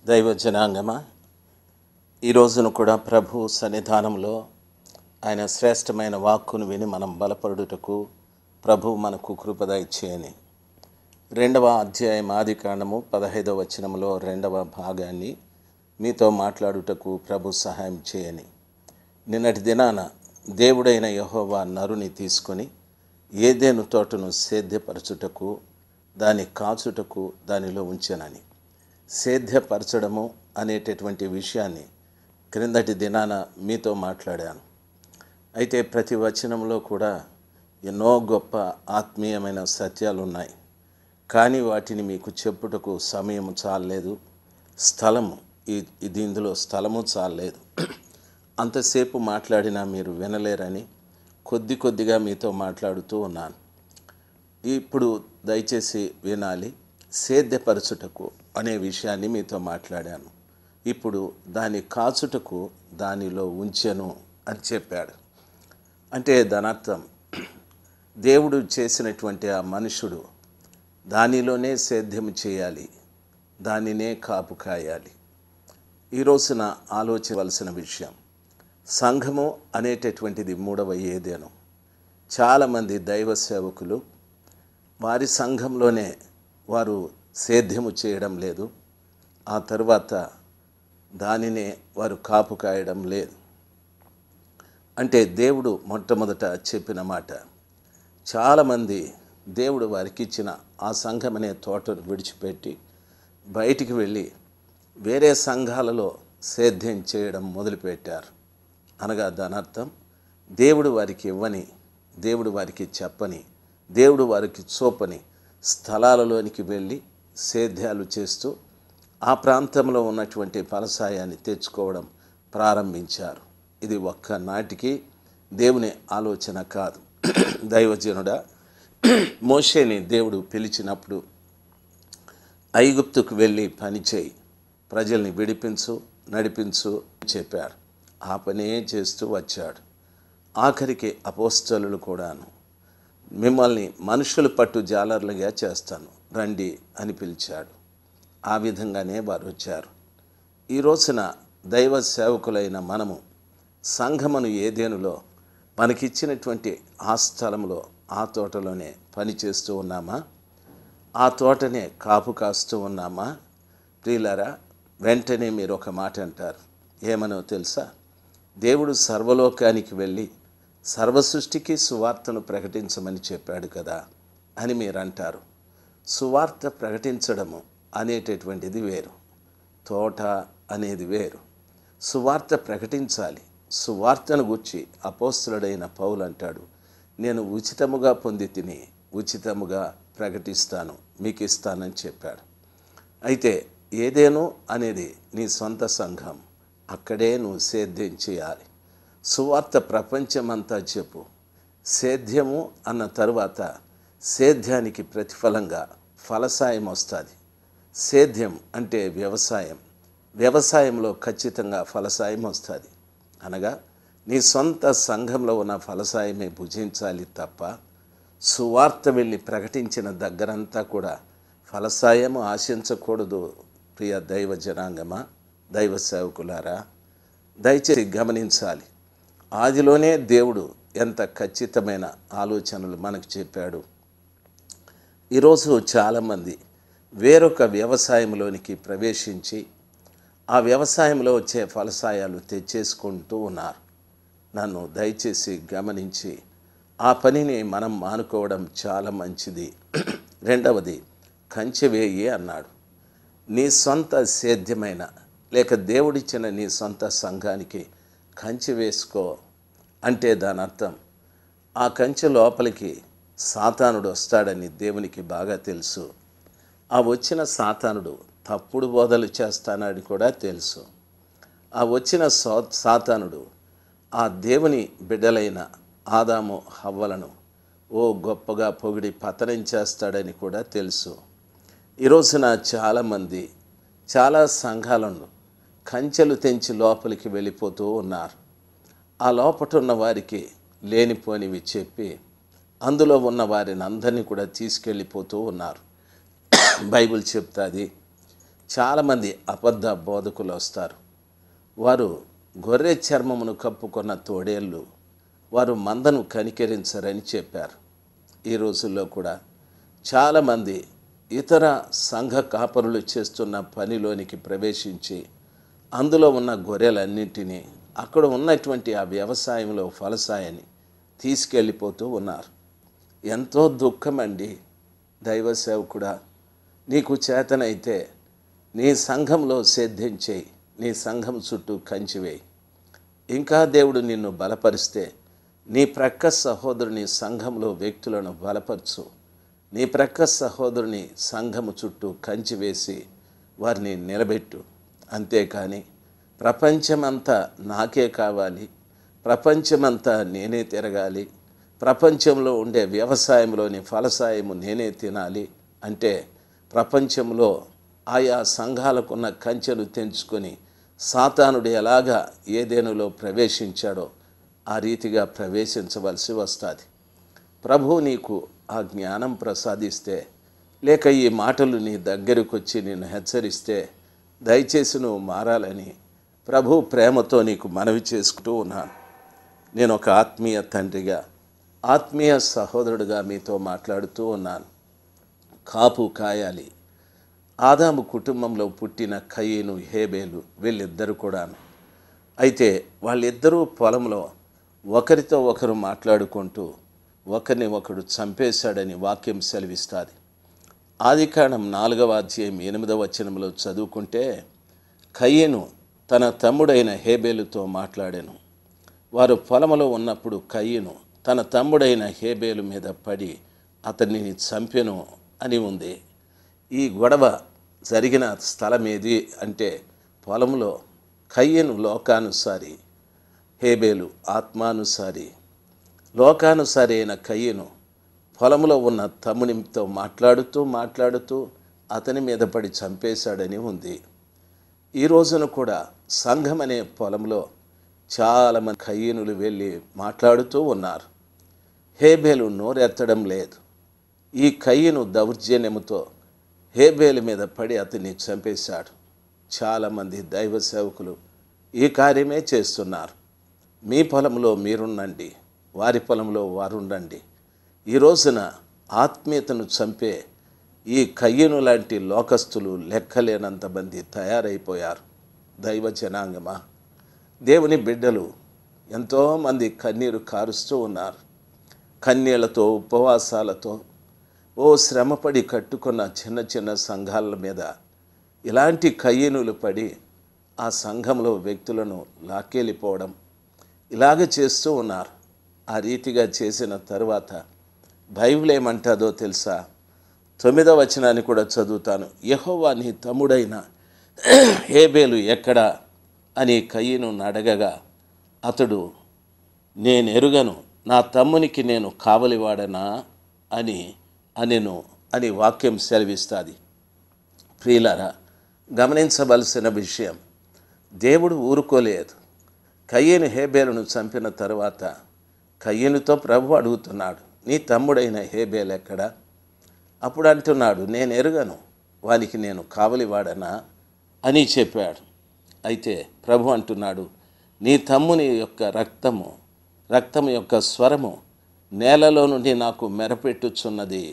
దైవ జనాంగమా, ఈ రోజును కూడా ప్రభు సన్నిధానంలో ఆయన శ్రేష్టమైన వాక్కును విని మనం బలపడుటకు ప్రభు మనకు కృప దయచేయని 2వ అధ్యాయం ఆదికాండము 15వ వచనములో 2వ భాగాన్ని మీతో మాట్లాడుటకు ప్రభు సహాయం చేయని. నిన్నటి దినాన దేవుడైన యెహోవా నరుని తీసుకొని ఏదెను తోటను సేద్యపరచుటకు దాన్ని కాచుటకు దానిలో ఉంచెనని. సేద్యపరచడము అనేటటువంటి విషయాన్ని క్రిందటి దినాన మీతో మాట్లాడాను. అయితే ప్రతి వచనంలో కూడా ఎన్నో గొప్ప ఆత్మీయమైన సత్యాలు ఉన్నాయి. కానీ వాటిని మీకు చెప్పుటకు సమయం చాలలేదు, స్థలము ఇందులో స్థలము చాలలేదు. అంతసేపు మాట్లాడినా మీరు వినలేరని కొద్దిగా మీతో మాట్లాడుతూ ఉన్నాను. ఇప్పుడు దయచేసి వినాలి. సేద్యపరచుటకు అనే విషయాన్ని మీతో మాట్లాడాను. ఇప్పుడు దాన్ని కాచుటకు దానిలో ఉంచెను అని చెప్పాడు. అంటే దానర్థం దేవుడు చేసినటువంటి ఆ మనుషుడు దానిలోనే సేద్యము చేయాలి, దానినే కాపు కాయాలి. ఈ రోజున ఆలోచించవలసిన విషయం, సంఘము అనేటటువంటిది 3వ ఏదెను. చాలామంది దైవ సేవకులు వారి సంఘంలోనే వారు సేద్యము చేయడం లేదు, ఆ తరువాత దానినే వారు కాపు కాయడం లేదు. అంటే దేవుడు మొట్టమొదట చెప్పిన మాట, చాలామంది దేవుడు వారికి ఇచ్చిన ఆ సంఘం అనే తోటను విడిచిపెట్టి బయటికి వెళ్ళి వేరే సంఘాలలో సేద్యం చేయడం మొదలుపెట్టారు. అనగా దానర్థం దేవుడు వారికి ఇవ్వని, దేవుడు వారికి చెప్పని, దేవుడు వారికి చూపని స్థలాలలోనికి వెళ్ళి సేద్యాలు చేస్తూ ఆ ప్రాంతంలో ఉన్నటువంటి ఫలసాయాన్ని తెచ్చుకోవడం ప్రారంభించారు. ఇది ఒక్క నాటికి దేవుని ఆలోచన కాదు. దైవజనుడా, మోషేని దేవుడు పిలిచినప్పుడు ఐగుప్తుకు వెళ్ళి పనిచేయి, ప్రజల్ని విడిపించు, నడిపించు చెప్పారు. ఆ పనే చేస్తూ వచ్చాడు. ఆఖరికి అపోస్తలులు కూడాను, మిమ్మల్ని మనుషులు పట్టు జాలర్లుగా చేస్తాను రండి అని పిలిచాడు. ఆ విధంగానే వారు వచ్చారు. ఈ రోజున దైవ సేవకులైన మనము సంఘమును ఏదేనులో మనకిచ్చినటువంటి ఆ స్థలంలో ఆ తోటలోనే పని చేస్తూ ఉన్నామా? ఆ తోటనే కాపు కాస్తూ ఉన్నామా? ప్రియులారా, వెంటనే మీరు ఒక మాట అంటారు, ఏమనో తెలుసా? దేవుడు సర్వలోకానికి వెళ్ళి సర్వసృష్టికి సువార్తను ప్రకటించమని చెప్పాడు కదా అని మీరు అంటారు. సువార్త ప్రకటించడము అనేటటువంటిది వేరు, తోట అనేది వేరు. సువార్త ప్రకటించాలి. సువార్తను గూర్చి అపోస్తలుడైన పౌలు అంటాడు, నేను ఉచితముగా పొంది తిని ఉచితముగా ప్రకటిస్తాను, మీకు ఇస్తానని చెప్పాడు. అయితే ఏదేను అనేది నీ సొంత సంఘం, అక్కడే నువ్వు సేద్యం చేయాలి. సువార్త ప్రపంచమంతా చెప్పు. సేద్యము అన్న తరువాత సేద్యానికి ప్రతిఫలంగా ఫలసాయం వస్తుంది. సేద్యం అంటే వ్యవసాయం, వ్యవసాయంలో ఖచ్చితంగా ఫలసాయం వస్తుంది. అనగా నీ సొంత సంఘంలో ఉన్న ఫలసాయమే భుజించాలి తప్ప సువార్త వెళ్ళి ప్రకటించిన దగ్గరంతా కూడా ఫలసాయము ఆశించకూడదు. ప్రియ దైవ జనాంగమా, దైవ సేవకులారా, దయచేసి గమనించాలి. ఆదిలోనే దేవుడు ఎంత ఖచ్చితమైన ఆలోచనలు మనకు చెప్పాడు. ఈరోజు చాలామంది వేరొక వ్యవసాయంలోనికి ప్రవేశించి ఆ వ్యవసాయంలో వచ్చే ఫలసాయాలు తెచ్చేసుకుంటూ ఉన్నారు. నన్ను దయచేసి గమనించి ఆ పనిని మనం మానుకోవడం చాలా మంచిది. రెండవది, కంచె వేయి అన్నాడు. నీ సొంత సేద్యమైన లేక దేవుడిచ్చిన నీ సొంత సంఘానికి కంచె వేసుకో అంటే దాని అర్థం ఆ కంచె లోపలికి సాతానుడు వస్తాడని దేవునికి బాగా తెలుసు. ఆ వచ్చిన సాతానుడు తప్పుడు బోధలు చేస్తానని కూడా తెలుసు. ఆ వచ్చిన సాతానుడు ఆ దేవుని బిడ్డలైన ఆదాము హవ్వలను గొప్పగా పొగిడి పతనం చేస్తాడని కూడా తెలుసు. ఈ రోజున చాలామంది చాలా సంఘాలను కంచెలు తెంచి లోపలికి వెళ్ళిపోతూ ఉన్నారు. ఆ లోపట ఉన్న వారికి లేనిపోనివి చెప్పి అందులో ఉన్న వారిని అందరినీ కూడా తీసుకెళ్ళిపోతూ ఉన్నారు. బైబిల్ చెప్తాది, చాలామంది అబద్ధ బోధకులు వస్తారు. వారు గొర్రె చర్మమును కప్పుకొన్న తోడేళ్ళు, వారు మందను కనికరించరని చెప్పారు. ఈ రోజుల్లో కూడా చాలామంది ఇతర సంఘ కాపరులు చేస్తున్న పనిలోనికి ప్రవేశించి అందులో ఉన్న గొర్రెలన్నింటినీ అక్కడ ఉన్నటువంటి ఆ వ్యవసాయంలో ఫలసాయాన్ని తీసుకెళ్ళిపోతూ ఉన్నారు. ఎంతో దుఃఖమండి. దైవ సేవకుడా, నీకు చేతనైతే నీ సంఘంలో సేద్యం చేయి, నీ సంఘం చుట్టూ కంచివేయి. ఇంకా దేవుడు నిన్ను బలపరిస్తే నీ ప్రక్క సహోదరుని సంఘంలో వ్యక్తులను బలపరచు. నీ ప్రక్క సహోదరుని సంఘము చుట్టూ కంచి వేసి వారిని నిలబెట్టు. అంతేకాని ప్రపంచమంతా నాకే కావాలి, ప్రపంచమంతా నేనే తిరగాలి, ప్రపంచంలో ఉండే వ్యవసాయంలోని ఫలసాయము నేనే తినాలి అంటే ప్రపంచంలో ఆయా సంఘాలకున్న కంచెను తెంచుకొని సాతానుడు ఎలాగా ఏదెనులో ప్రవేశించాడో ఆ రీతిగా ప్రవేశించవలసి వస్తుంది. ప్రభువు నీకు ఆ జ్ఞానం ప్రసాదిస్తే, లేక ఈ మాటలు నీ దగ్గరకు వచ్చి నిన్ను హెచ్చరిస్తే దయచేసి నువ్వు మారాలని ప్రభు ప్రేమతో నీకు మనవి చేసుకుంటూ ఉన్నాను. నేను ఒక ఆత్మీయ తండ్రిగా, ఆత్మీయ సహోదరుడిగా మీతో మాట్లాడుతూ ఉన్నాను. కాపు కాయాలి. ఆదాము కుటుంబంలో పుట్టిన కయీను, హేబేలు వీళ్ళిద్దరు కూడాను. అయితే వాళ్ళిద్దరూ పొలంలో ఒకరితో ఒకరు మాట్లాడుకుంటూ ఒకరిని ఒకడు చంపేశాడని వాక్యం సెలవిస్తుంది. ఆదికాండం 4వ అధ్యాయం 8వ వచనంలో చదువుకుంటే, కయీను తన తమ్ముడైన హేబేలుతో మాట్లాడాను. వారు పొలంలో ఉన్నప్పుడు కయీను తన తమ్ముడైన హేబేలు మీద పడి అతన్ని చంపెను అని ఉంది. ఈ గొడవ జరిగిన స్థలం ఏది అంటే పొలంలో. కయీను లోకానుసారి, హేబేలు ఆత్మానుసారి. లోకానుసారి అయిన కయీను పొలంలో ఉన్న తమ్మునితో మాట్లాడుతూ అతని మీద పడి చంపేశాడని ఉంది. ఈ రోజున కూడా సంఘం అనే పొలంలో చాలామంది కయీనులు వెళ్ళి మాట్లాడుతూ ఉన్నారు. హేబేలు నోరెత్తడం లేదు. ఈ కయీను దౌర్జన్యముతో హేబేలు మీద పడి అతన్ని చంపేశాడు. చాలామంది దైవ సేవకులు ఈ కార్యమే చేస్తున్నారు. మీ పొలంలో మీరుండండి, వారి పొలంలో వారుండండి. ఈ రోజున ఆత్మీయతను చంపే ఈ కయ్యను లాంటి లోకస్తులు లెక్కలేనంత మంది తయారైపోయారు. దైవ జనాంగమా, దేవుని బిడ్డలు ఎంతోమంది కన్నీరు కారుస్తూ ఉన్నారు. కన్నీళ్లతో, ఉపవాసాలతో, శ్రమపడి కట్టుకున్న చిన్న చిన్న సంఘాల మీద ఇలాంటి కయ్యనులు పడి ఆ సంఘంలో వ్యక్తులను లాక్కెళ్ళిపోవడం ఇలాగ చేస్తూ ఉన్నారు. ఆ రీతిగా చేసిన తరువాత బైబిల్ ఏమంటుందో తెలుసా? 9వ వచనాన్ని కూడా చదువుతాను. యెహోవా నీ తమ్ముడైన హేబేలు ఎక్కడా అని కయీను అడగగా అతడు, నేనెరుగను, నా తమ్మునికి నేను కావలివాడనా అని వాక్యం సెలవిస్తుంది. ప్రియులారా, గమనించవలసిన విషయం, దేవుడు ఊరుకోలేదు. కయీను హేబేలును చంపిన తరువాత కయీనుతో ప్రభు అడుగుతున్నాడు, నీ తమ్ముడైన హేబేలు ఎక్కడా? అప్పుడు అంటున్నాడు, నేను ఎరుగను, వానికి నేను కావలివాడనా అని చెప్పాడు. అయితే ప్రభు అంటున్నాడు, నీ తమ్ముని యొక్క రక్తము యొక్క స్వరము నేలలో నుండి నాకు మెరపెట్టుచున్నది.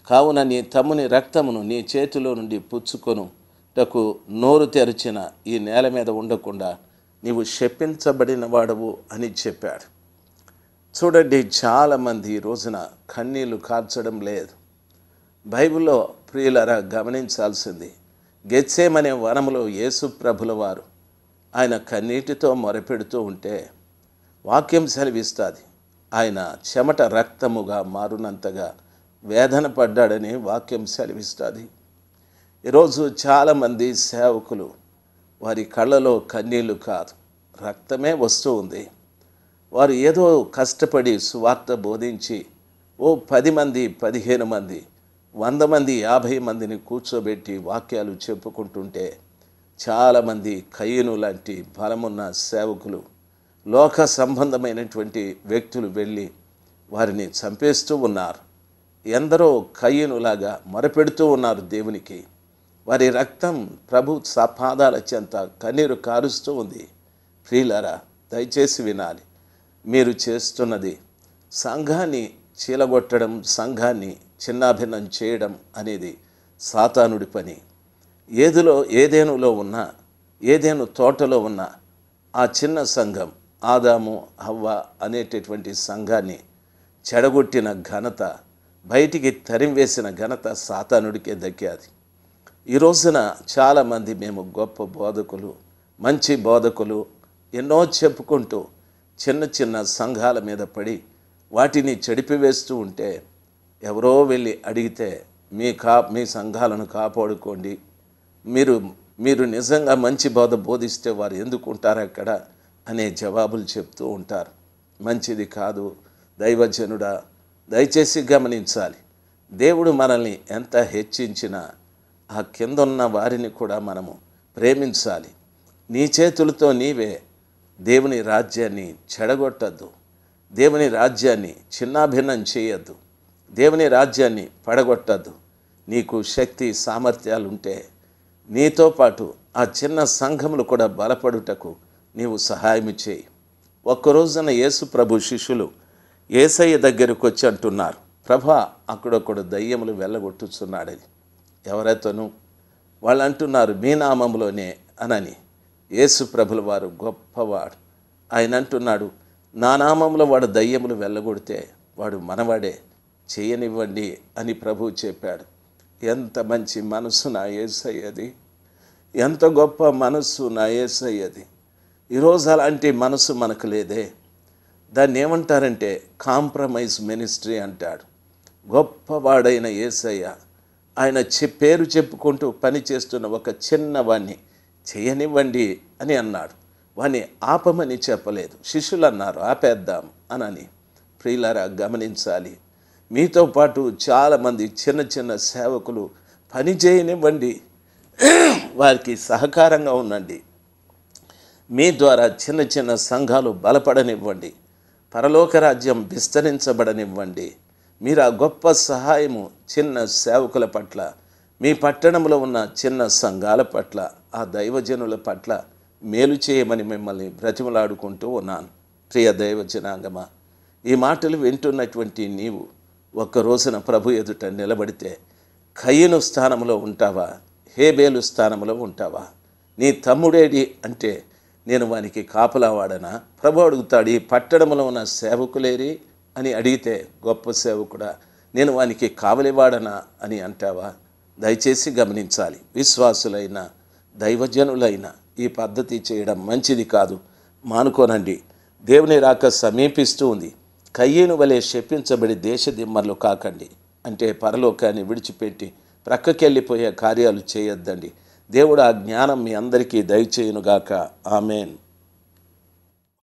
కావున నీ తమ్ముని రక్తమును నీ చేతిలో నుండి పుచ్చుకొనుటకు నోరు తెరిచిన ఈ నేల మీద ఉండకుండా నీవు శపించబడిన వాడవు అని చెప్పాడు. చూడండి, చాలామంది ఈ రోజున కన్నీళ్లు కార్చడం లేదు. బైబిల్లో ప్రియులరా గమనించాల్సింది, గెత్సేమనే వనములో యేసు ప్రభుల వారు ఆయన కన్నీటితో మొరపెడుతూ ఉంటే వాక్యం సెలవిస్తుంది, ఆయన చెమట రక్తముగా మారునంతగా వేదన పడ్డాడని వాక్యం సెలవిస్తుంది. ఈరోజు చాలామంది సేవకులు వారి కళ్ళలో కన్నీళ్లు కాదు, రక్తమే వస్తూ ఉంది. వారు ఏదో కష్టపడి సువార్త బోధించి 10 మంది, 15 మంది, 100 మంది, 50 మందిని కూర్చోబెట్టి వాక్యాలు చెప్పుకుంటుంటే చాలామంది కయీను లాంటి బలమున్న సేవకులు, లోక సంబంధమైనటువంటి వ్యక్తులు వెళ్ళి వారిని చంపేస్తూ ఉన్నారు. ఎందరో కయీనులాగా మొరపెడుతూ ఉన్నారు దేవునికి. వారి రక్తం ప్రభు పాదాల చెంత కన్నీరు కారుస్తూ ఉంది. ప్రియులారా, దయచేసి వినాలి. మీరు చేస్తున్నది సంఘాన్ని చీలగొట్టడం, సంఘాన్ని చిన్నాభిన్నం చేయడం అనేది సాతానుడి పని. ఏదేనులో ఉన్న, ఏదేను తోటలో ఉన్న ఆ చిన్న సంఘం, ఆదాము హవ్వ అనేటటువంటి సంఘాన్ని చెడగొట్టిన ఘనత, బయటికి తరిమివేసిన ఘనత సాతానుడికే దక్కాది. ఈ రోజున చాలామంది మేము గొప్ప బోధకులు, మంచి బోధకులు ఎన్నో చెప్పుకుంటూ చిన్న చిన్న సంఘాల మీద పడి వాటిని చెడిపివేస్తూ ఉంటే, ఎవరో వెళ్ళి అడిగితే మీ సంఘాలను కాపాడుకోండి, మీరు నిజంగా మంచి బోధ బోధిస్తే వారు ఎందుకు ఉంటారు అక్కడ అనే జవాబులు చెప్తూ ఉంటారు. మంచిది కాదు. దైవజనుడా, దయచేసి గమనించాలి. దేవుడు మనల్ని ఎంత హెచ్చించినా ఆ కిందున్న వారిని కూడా మనము ప్రేమించాలి. నీ చేతులతో నీవే దేవుని రాజ్యాన్ని చెడగొట్టద్దు, దేవుని రాజ్యాన్ని చిన్నాభిన్నం చేయొద్దు, దేవుని రాజ్యాన్ని పడగొట్టద్దు. నీకు శక్తి సామర్థ్యాలుంటే నీతో పాటు ఆ చిన్న సంఘములు కూడా బలపడుటకు నీవు సహాయం చేయి. ఒక్కరోజున యేసు ప్రభు శిష్యులు యేసయ్య దగ్గరకు వచ్చి అంటున్నారు, ప్రభా, అక్కడొక్కడు దయ్యములు వెళ్ళగొట్టుచున్నాడని. ఎవరైతేను వాళ్ళు అంటున్నారు, మీ నామములోనే అనని. యేసు ప్రభుల వారు గొప్పవాడు. ఆయన అంటున్నాడు, నా నామంలో వాడు దయ్యములు వెళ్ళగొడితే వాడు మనవాడే, చేయనివ్వండి అని ప్రభువు చెప్పాడు. ఎంత మంచి మనసు నా యేసయ్యది, ఎంత గొప్ప మనస్సు నా యేసయ్యది. ఈరోజు అలాంటి మనసు మనకు లేదే. దాన్ని ఏమంటారంటే కాంప్రమైజ్ మినిస్ట్రీ అంటాడు. గొప్పవాడైన యేసయ్య ఆయన పేరు చెప్పుకుంటూ పని చేస్తున్న ఒక చిన్నవాణ్ణి చేయనివ్వండి అని అన్నాడు. వాణ్ణి ఆపమని చెప్పలేదు. శిష్యులు అన్నారు ఆపేద్దాం అనని. ప్రియులారా, గమనించాలి. మీతో పాటు చాలామంది చిన్న చిన్న సేవకులు పని చేయనివ్వండి, వారికి సహకారంగా ఉండండి. మీ ద్వారా చిన్న చిన్న సంఘాలు బలపడనివ్వండి, పరలోక రాజ్యం విస్తరించబడనివ్వండి. మీరు ఆ గొప్ప సహాయము చిన్న సేవకుల పట్ల, మీ పట్టణంలో ఉన్న చిన్న సంఘాల పట్ల, ఆ దైవజనుల పట్ల మేలు చేయమని మిమ్మల్ని బ్రతిమలాడుకుంటూ ఉన్నాను. ప్రియ దైవజనాంగమా, ఈ మాటలు వింటున్నటువంటి నీవు ఒక్క రోజున ప్రభు ఎదుట నిలబడితే కయీను స్థానంలో ఉంటావా, హేబేలు స్థానంలో ఉంటావా? నీ తమ్ముడేడి అంటే నేను వానికి కాపలావాడనా? ప్రభు అడుగుతాడు, ఈ పట్టణంలో ఉన్న సేవకులేరి అని అడిగితే గొప్ప సేవకుడా, నేను వానికి కావలివాడనా అని అంటావా? దయచేసి గమనించాలి. విశ్వాసులైన దైవజనులైన ఈ పద్ధతి చేయడం మంచిది కాదు. మానుకోనండి. దేవుని రాక సమీపిస్తూ ఉంది. కయ్యేను వలె శపించబడి దేశదిమ్మర్లు కాకండి. అంటే పరలోకాన్ని విడిచిపెట్టి ప్రక్కకెళ్ళిపోయే కార్యాలు చేయొద్దండి. దేవుడు ఆ జ్ఞానం మీ అందరికీ దయచేయునుగాక. ఆమెన్.